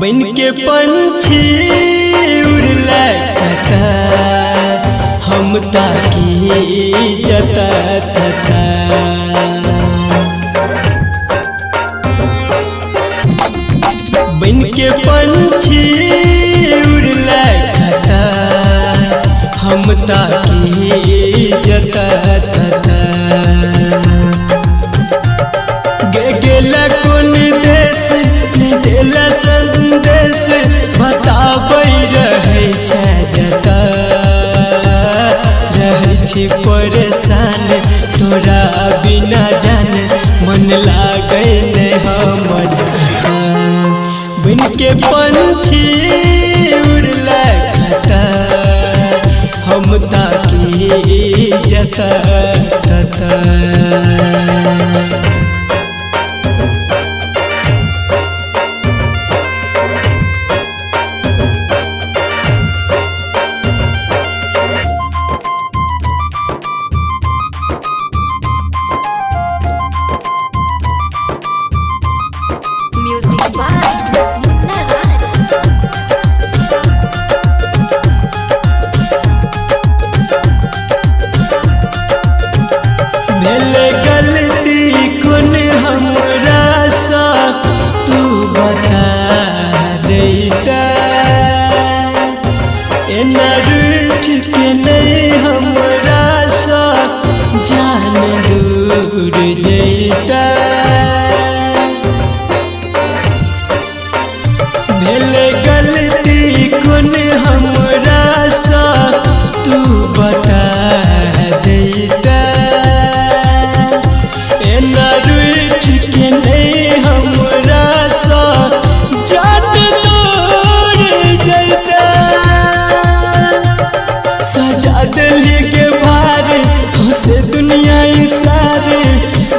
बन के पंछी उड़ला कता हम ताकी जता तता। बन के पंछी उड़ला कता हम ताकी जता तता। गेला कौन देश देला संदेश बताबै रहे जता। रहे छी परेशान तोरा बिना जान मन लागे ने हमर। बन के पंछी उड़ला कता हम ताकी जता तता। Music by Munna Raj. भेले गलती कौन हमरा सा तू बता देता। एना रूठ के नहीं हमरा सा जान दूर जैता। भेले गलती कौन हमरा सा तू बता देता। एना रूठ के नहीं हमरा सा जान दूर जैता। सजा दिली के भार हंसे दुनिया सारे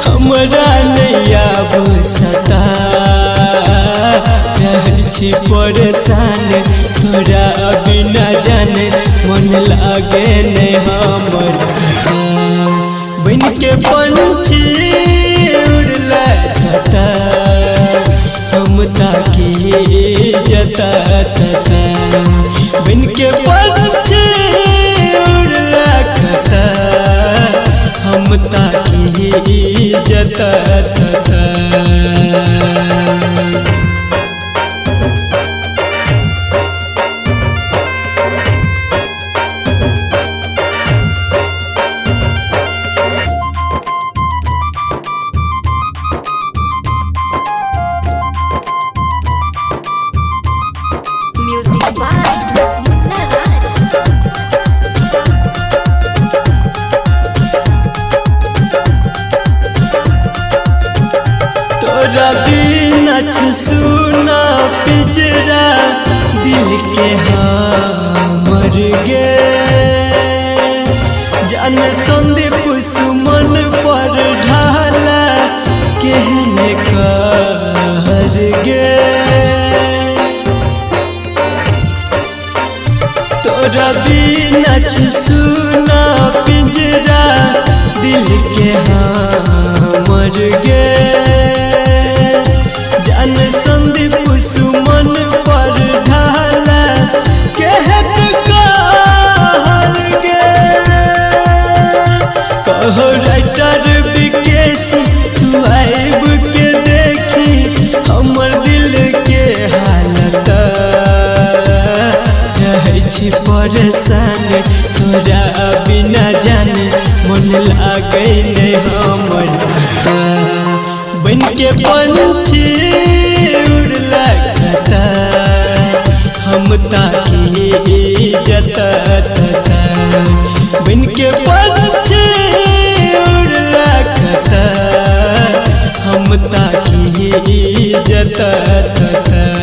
हमरा नहीं आब सता। छी परेशान तोरा बिना जान मन लागे ने हमर। बन के पंछी उड़ला कता हम ताकी जता तता। बन के पंछी उड़ला कता हम ताकी जता तता। Music by Munna Raj. तोरा बिना सुना पिजरा दिल के हमर गे। जान संदीप सुमन पर ढाला कहने कहर गे। तोरा बिना सुना पिंजरा दिल के हमर गे। जान संदीप सुमन पर ढाला कहत कहर गे। कहो राइटर विकेश तू आइब के देखी हमर दिल के हालत। रहे छी परेशान तोरा बिना जान मन लागे ने हमर। बन के पंछी उड़ला कता हम ताकी जता तता। बन के पंछी उड़ला कता हम ताकी जता तता।